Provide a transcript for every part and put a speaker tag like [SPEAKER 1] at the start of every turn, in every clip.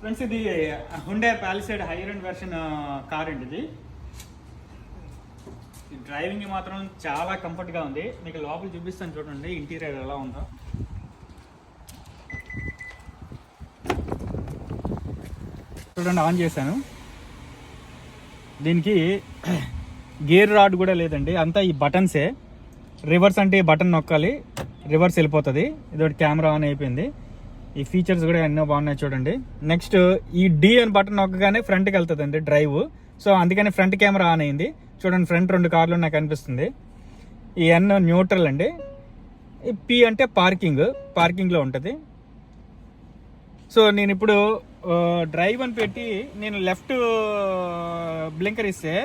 [SPEAKER 1] Friends ఇది Hyundai Palisade higher end version car అండి ఇది. డ్రైవింగ్ మాత్రం చాలా కంఫర్ట్గా ఉంది. మీకు లోపల చూపిస్తాను చూడండి ఇంటీరియర్ ఎలా ఉందో. చూడండి ఆన్ చేశాను. దీనికి గేర్ రాడ్ కూడా లేదండి, అంతా ఈ బటన్సే. రివర్స్ అంటే ఈ బటన్ నొక్కాలి, రివర్స్ వెళ్ళిపోతుంది. ఇదొకటి కెమెరా ఆన్ అయిపోయింది. ఈ ఫీచర్స్ కూడా ఎన్నో బాగున్నాయి చూడండి. నెక్స్ట్ ఈ డి అని బటన్ నొక్కగానే ఫ్రంట్కి వెళ్తుందండి డ్రైవ్. సో అందుకని ఫ్రంట్ కెమెరా ఆన్ అయింది. చూడండి ఫ్రంట్ 2 కార్లు నాకు కనిపిస్తుంది. ఈ ఎన్ న్యూట్రల్ అండి. ఈ పి అంటే పార్కింగ్లో ఉంటుంది. సో నేను ఇప్పుడు డ్రైవ్ అని పెట్టి నేను లెఫ్ట్ బ్లింకర్ ఇస్తే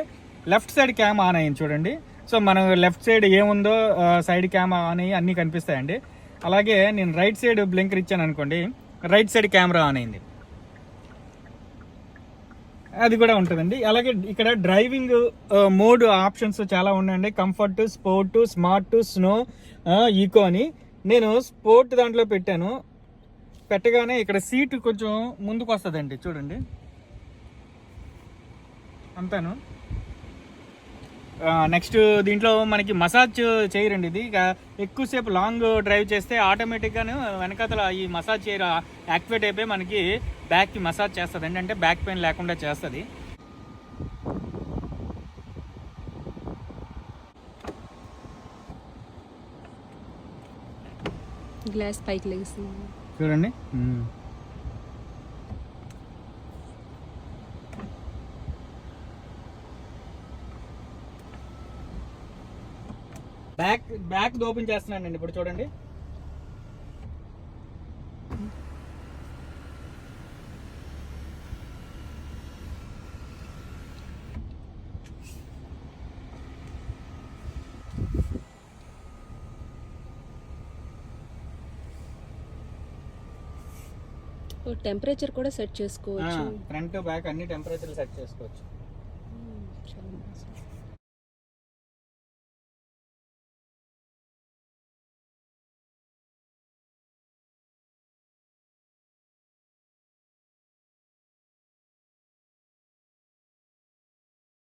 [SPEAKER 1] లెఫ్ట్ సైడ్ క్యామ్ ఆన్ అయ్యింది చూడండి. సో మనం లెఫ్ట్ సైడ్ ఏముందో సైడ్ క్యామ్ ఆన్ అయ్యి అన్నీ కనిపిస్తాయండి. అలాగే నేను రైట్ సైడ్ బ్లింకర్ ఇచ్చాను అనుకోండి, రైట్ సైడ్ కెమెరా ఆన్ అయింది, అది కూడా ఉంటుందండి. అలాగే ఇక్కడ డ్రైవింగ్ మోడ్ ఆప్షన్స్ చాలా ఉన్నాయండి. Comfort, sport, smart, snow, eco అని. నేను స్పోర్ట్ దాంట్లో పెట్టాను. పెట్టగానే ఇక్కడ సీట్ కొంచెం ముందుకు వస్తుందండి చూడండి, అంతాను. నెక్స్ట్ దీంట్లో మనకి మసాజ్ చేయరండి. ఇది ఇక ఎక్కువసేపు లాంగ్ డ్రైవ్ చేస్తే ఆటోమేటిక్గాను వెనకాతల ఈ మసాజ్ చైర్ యాక్టివేట్ అయిపోయి మనకి బ్యాక్కి మసాజ్ చేస్తుందండి, అంటే బ్యాక్ పెయిన్ లేకుండా చేస్తుంది.
[SPEAKER 2] గ్లాస్ పైకి లేసి
[SPEAKER 1] చూడండి. బ్యాక్ ఓపెన్ చేస్తున్నానండి ఇప్పుడు చూడండి.
[SPEAKER 2] టెంపరేచర్ కూడా సెట్ చేసుకోవచ్చు.
[SPEAKER 1] ఫ్రంట్ బ్యాక్ అన్ని టెంపరేచర్లు సెట్ చేసుకోవచ్చు.